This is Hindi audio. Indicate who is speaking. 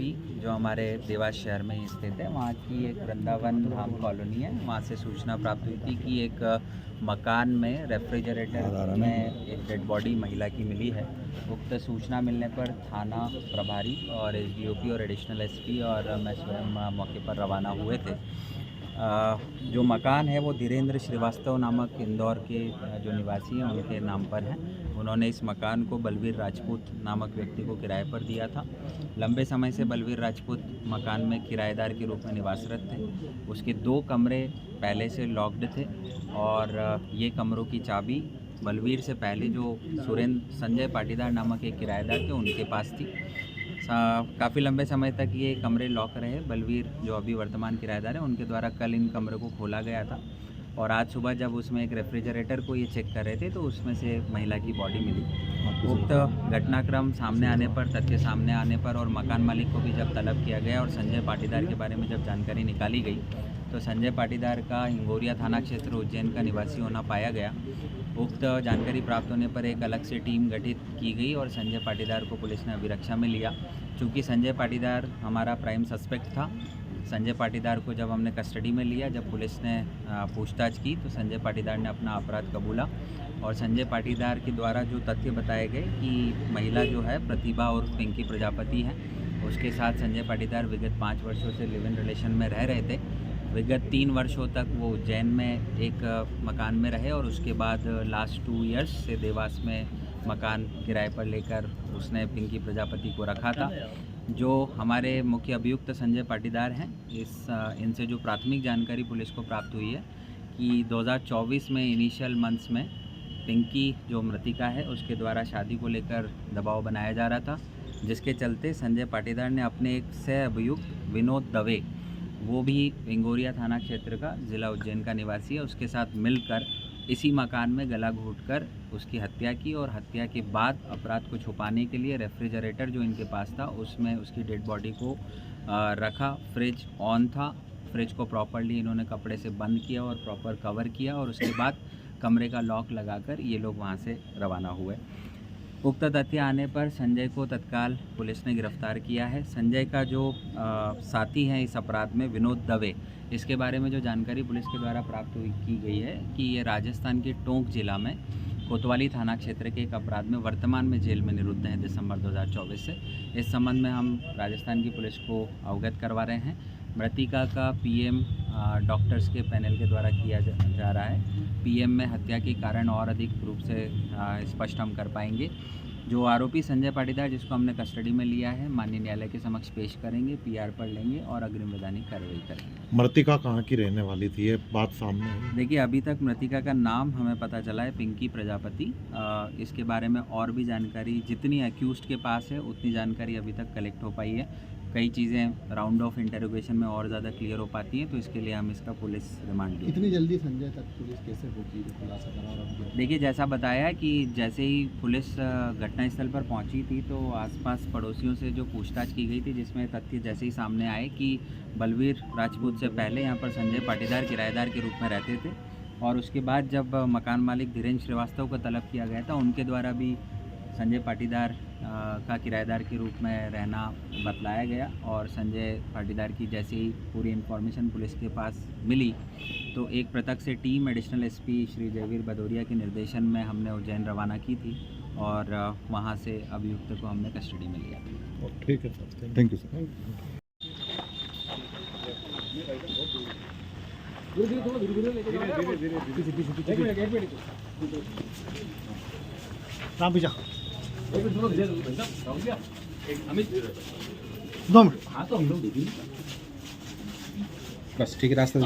Speaker 1: एसपी जो हमारे देवास शहर में ही स्थित है, वहाँ की एक वृंदावन धाम कॉलोनी है, वहाँ से सूचना प्राप्त हुई थी कि एक मकान में रेफ्रिजरेटर में एक डेड बॉडी महिला की मिली है। उक्त सूचना मिलने पर थाना प्रभारी और एसडीओपी और एडिशनल एसपी और मैं स्वयं मौके पर रवाना हुए थे। जो मकान है वो धीरेन्द्र श्रीवास्तव नामक इंदौर के जो निवासी हैं उनके नाम पर है। उन्होंने इस मकान को बलवीर राजपूत नामक व्यक्ति को किराए पर दिया था। लंबे समय से बलवीर राजपूत मकान में किराएदार के रूप में निवासरत थे। उसके 2 कमरे पहले से लॉक्ड थे और ये कमरों की चाबी बलवीर से पहले जो सुरेंद्र संजय पाटीदार नामक एक किराएदार थे उनके पास थी। काफ़ी लंबे समय तक ये कमरे लॉक रहे। बलवीर जो अभी वर्तमान किराएदार हैं उनके द्वारा कल इन कमरों को खोला गया था और आज सुबह जब उसमें एक रेफ्रिजरेटर को ये चेक कर रहे थे तो उसमें से महिला की बॉडी मिली। उक्त घटनाक्रम सामने आने पर, तथ्य सामने आने पर और मकान मालिक को भी जब तलब किया गया और संजय पाटीदार के बारे में जब जानकारी निकाली गई तो संजय पाटीदार का हिंगोरिया थाना क्षेत्र उज्जैन का निवासी होना पाया गया। उक्त जानकारी प्राप्त होने पर एक अलग से टीम गठित की गई और संजय पाटीदार को पुलिस ने अभिरक्षा में लिया। चूँकि संजय पाटीदार हमारा प्राइम सस्पेक्ट था, संजय पाटीदार को जब हमने कस्टडी में लिया, जब पुलिस ने पूछताछ की तो संजय पाटीदार ने अपना अपराध कबूला और संजय पाटीदार के द्वारा जो तथ्य बताए गए कि महिला जो है प्रतिभा और पिंकी प्रजापति है, उसके साथ संजय पाटीदार विगत 5 वर्षों से लिव इन रिलेशन में रह रहे थे। विगत 3 वर्षों तक वो उज्जैन में एक मकान में रहे और उसके बाद लास्ट 2 इयर्स से देवास में मकान किराए पर लेकर उसने पिंकी प्रजापति को रखा था। जो हमारे मुख्य अभियुक्त संजय पाटीदार हैं, इनसे जो प्राथमिक जानकारी पुलिस को प्राप्त हुई है कि 2024 में इनिशियल मंथ्स में पिंकी जो मृतिका है उसके द्वारा शादी को लेकर दबाव बनाया जा रहा था, जिसके चलते संजय पाटीदार ने अपने एक सह अभियुक्त विनोद दवे, वो भी हिंगोरिया थाना क्षेत्र का ज़िला उज्जैन का निवासी है, उसके साथ मिलकर इसी मकान में गला घोंटकर उसकी हत्या की और हत्या के बाद अपराध को छुपाने के लिए रेफ्रिजरेटर जो इनके पास था उसमें उसकी डेड बॉडी को रखा। फ्रिज ऑन था, फ्रिज को प्रॉपर्ली इन्होंने कपड़े से बंद किया और प्रॉपर कवर किया और उसके बाद कमरे का लॉक लगाकर ये लोग वहाँ से रवाना हुए। उक्त तथ्य आने पर संजय को तत्काल पुलिस ने गिरफ्तार किया है। संजय का जो साथी है इस अपराध में विनोद दवे, इसके बारे में जो जानकारी पुलिस के द्वारा प्राप्त की गई है कि ये राजस्थान के टोंक जिला में कोतवाली थाना क्षेत्र के एक अपराध में वर्तमान में जेल में निरुद्ध हैं दिसंबर 2024 से। इस संबंध में हम राजस्थान की पुलिस को अवगत करवा रहे हैं। मृतिका का पीएम डॉक्टर्स के पैनल के द्वारा किया जा रहा है। पीएम में हत्या के कारण और अधिक रूप से स्पष्ट हम कर पाएंगे। जो आरोपी संजय पाटीदार जिसको हमने कस्टडी में लिया है, माननीय न्यायालय के समक्ष पेश करेंगे, पीआर पर लेंगे और अग्रिम वैधानिक कार्रवाई करेंगे।
Speaker 2: मृतिका कहाँ की रहने वाली थी, ये बात सामने है?
Speaker 1: देखिए, अभी तक मृतिका का नाम हमें पता चला है पिंकी प्रजापति। इसके बारे में और भी जानकारी जितनी एक्यूज्ड के पास है उतनी जानकारी अभी तक कलेक्ट हो पाई है। कई चीज़ें राउंड ऑफ इंटरोगेशन में और ज़्यादा क्लियर हो पाती हैं, तो इसके लिए हम इसका पुलिस रिमांड लेंगे।
Speaker 3: इतनी जल्दी संजय तक पुलिस कैसे होगी खुलासा करा?
Speaker 1: देखिए, जैसा बताया कि जैसे ही पुलिस घटनास्थल पर पहुंची थी तो आसपास पड़ोसियों से जो पूछताछ की गई थी, जिसमें तथ्य जैसे ही सामने आए कि बलवीर राजपूत से पहले यहाँ पर संजय पाटीदार किराएदार के रूप में रहते थे और उसके बाद जब मकान मालिक धीरेन्द्र श्रीवास्तव को तलब किया गया था, उनके द्वारा भी संजय पाटीदार का किराएदार के रूप में रहना बतलाया गया और संजय पाटीदार की जैसे ही पूरी इन्फॉर्मेशन पुलिस के पास मिली तो एक पृथक से team additional SP Shri Jaiveer Bhadauria के निर्देशन में हमने उज्जैन रवाना की थी और वहां से अभियुक्त को हमने कस्टडी में लिया।
Speaker 2: ठीक है सर, थैंक यू सर।
Speaker 3: बस ठीक है, रास्ता